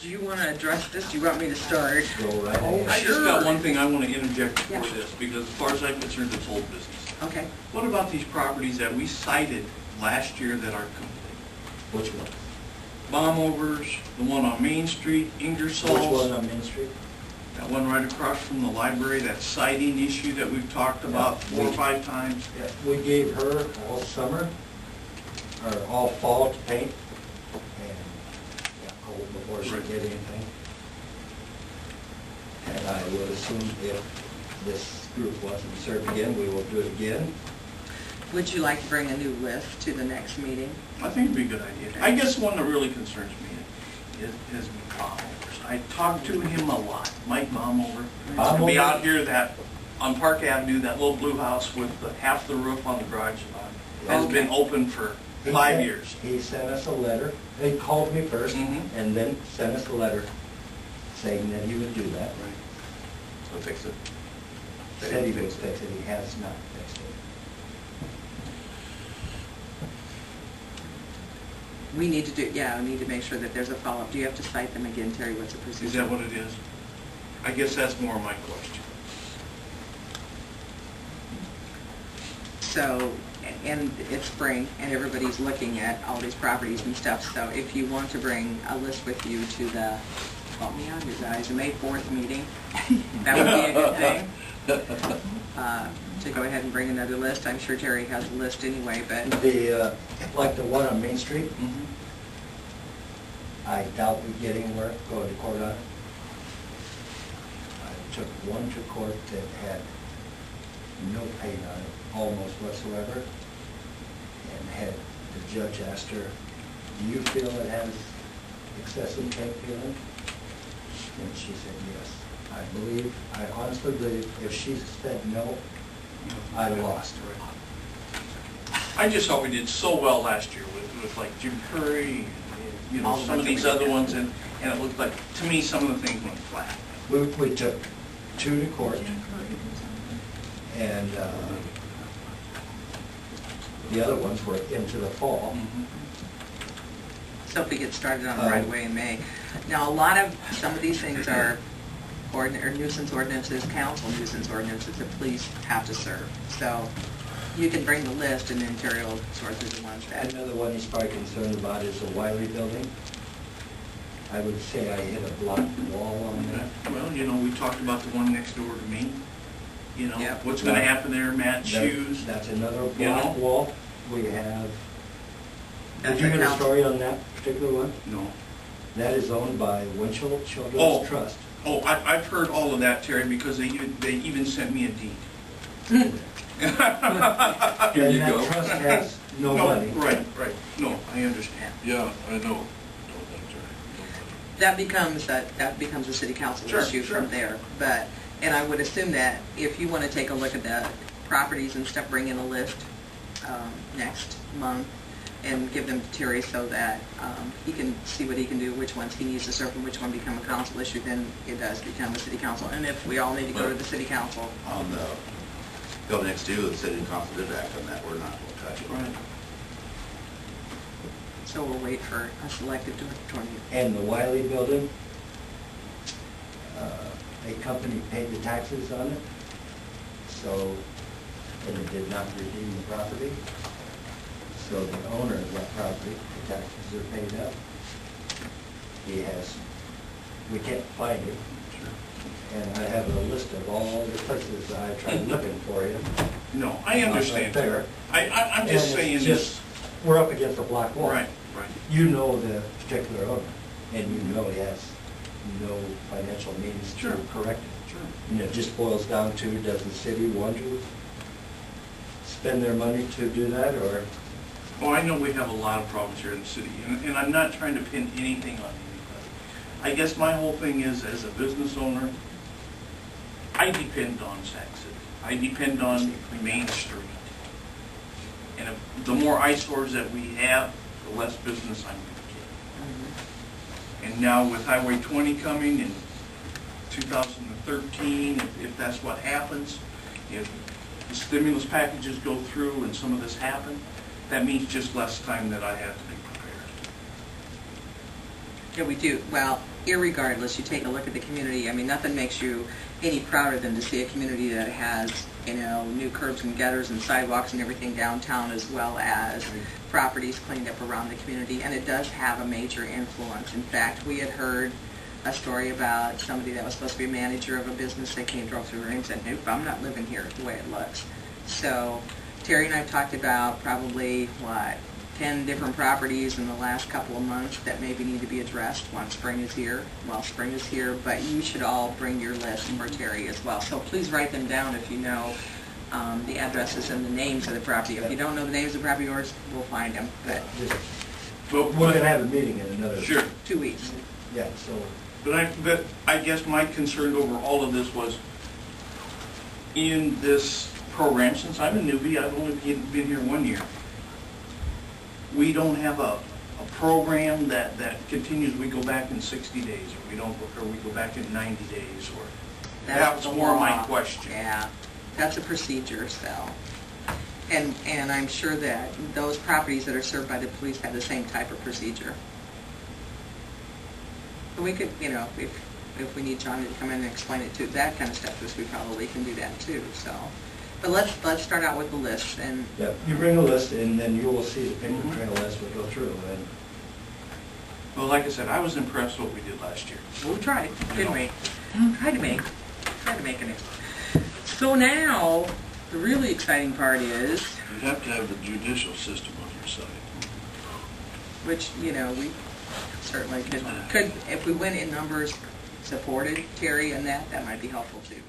Do you want to address this? Do you want me to start? Go right ahead. I just got Sure. one thing I want to interject for Yeah. this, because as far as I'm concerned, it's old business. Okay. What about these properties that we cited last year that are complete? Which one? Bombovers, the one on Main Street, Ingersoll. Which one on Main Street? That one right across from the library, that siding issue that we've talked about 4 or 5 times. Yeah, we gave her all summer, or all fall to paint, and, yeah, cold before she Right. did anything. And I would assume if this group wasn't served again, we will do it again. Would you like to bring a new list to the next meeting? I think it'd be a good idea. I guess one that really concerns me is Bombovers. I talked to him a lot, Mike Bombover. He's gonna be out here on Park Avenue, that little blue house with half the roof on the garage has been open for He 5 sent- years. He sent us a letter, he called me first, Mhm. and then sent us a letter saying that he would do that. Right. So fix it. Said he would fix it, he has not fixed it. We need to do, yeah, we need to make sure that there's a follow-up. Do you have to cite them again, Terry? What's the procedure? Is that what it is? I guess that's more my question. So, and it's spring, and everybody's looking at all these properties and stuff, so if you want to bring a list with you to the, help me out, you guys, the May 4th meeting, that would be a good thing. To go ahead and bring another list. I'm sure Terry has a list anyway, but The, like the one on Main Street, Mhm. I doubt we get anywhere going to court on it. I took one to court that had no paint on it, almost whatsoever, and had, the judge asked her, do you feel it has excessive paint peeling? And she said yes. I honestly believe if she said no, I lost. I just thought we did so well last year with like Jim Curry, and, All the some of ones that these we other did. ones, and it looked like, to me, some of the things went flat. We took two to court, and the other ones were into the fall. Mhm. so if we get started on the right way in May. Now, some of these things are or nuisance ordinances, council nuisance ordinances that police have to serve. So you can bring the list and then Terry will sort through the ones that. Another one he's probably concerned about is the Wiley building. I would say I hit a blocked wall on that. Well, we talked about the one next door to me. Yep. What's gonna happen there, Matt, shoes? That's another You know? blocked wall. We have, That's did you the get a council. story on that particular one? No. That is owned by Winchell Oh. Children's Trust. Oh, I've heard all of that, Terry, because they even sent me a deed. Here you And go. that trust has no money. Right. No, I understand. Yeah, I know. That becomes a city council Sure, issue sure. from there. And I would assume that if you want to take a look at the properties and stuff, bring in a list next month and give them to Terry so that he can see what he can do, which ones he needs to serve and which one become a council issue, then it does become a city council. And if we all need to go to the city council, On the bill next to, the city council did act on that, we're not going to touch it. Right. so we'll wait for a selective attorney. And the Wiley building, a company paid the taxes on it, so, and it did not redeem the property. So the owner of that property, the taxes are paid up. We can't find it. And I have a list of all the places I tried looking for him. No, I understand. Not there. I'm And just it's saying just, we're up against a black wall. Right. You know the particular owner, and you know he has no financial means to Sure. correct it. Sure. And it just boils down to, does the city want to spend their money to do that, or? Oh, I know we have a lot of problems here in the city, and I'm not trying to pin anything on anybody. I guess my whole thing is, as a business owner, I depend on Sac City. I depend on Main Street. And the more eyesores that we have, the less business I'm going to get. And now with Highway 20 coming in 2013, if that's what happens, if the stimulus packages go through and some of this happen, that means just less time that I have to be prepared. Yeah, we do. Well, irregardless, you take a look at the community. I mean, nothing makes you any prouder than to see a community that has, you know, new curbs and gutters and sidewalks and everything downtown, as well as properties cleaned up around the community. And it does have a major influence. In fact, we had heard a story about somebody that was supposed to be a manager of a business that came, drove through and said, nope, I'm not living here the way it looks. So Terry and I have talked about probably, 10 different properties in the last couple of months that maybe need to be addressed once spring is here. Well, spring is here, but you should all bring your list for Terry as well. So please write them down if you know the addresses and the names of the property. If you don't know the names of the property owners, we'll find them, but But We're gonna have a meeting in another. Sure. 2 weeks. Yeah, so, But I guess my concern over all of this was, in this program, since I'm a newbie, I've only been here 1 year, we don't have a program that continues, we go back in 60 days, or we go back in 90 days, or, that was the more my law. question. Yeah, that's a procedure, so. And I'm sure that those properties that are served by the police have the same type of procedure. But we could, you know, if we need Johnny to come in and explain it too, that kind of stuff, because we probably can do that too, so. But let's start out with the list, and yeah, you bring a list and then you will see the paper trail as we go through. And Well, like I said, I was impressed with what we did last year. we tried, didn't we? Tried to make it. So now, the really exciting part is, You have to have the judicial system on your side. which, you know, we certainly could, if we went in numbers supported Terry and that might be helpful too.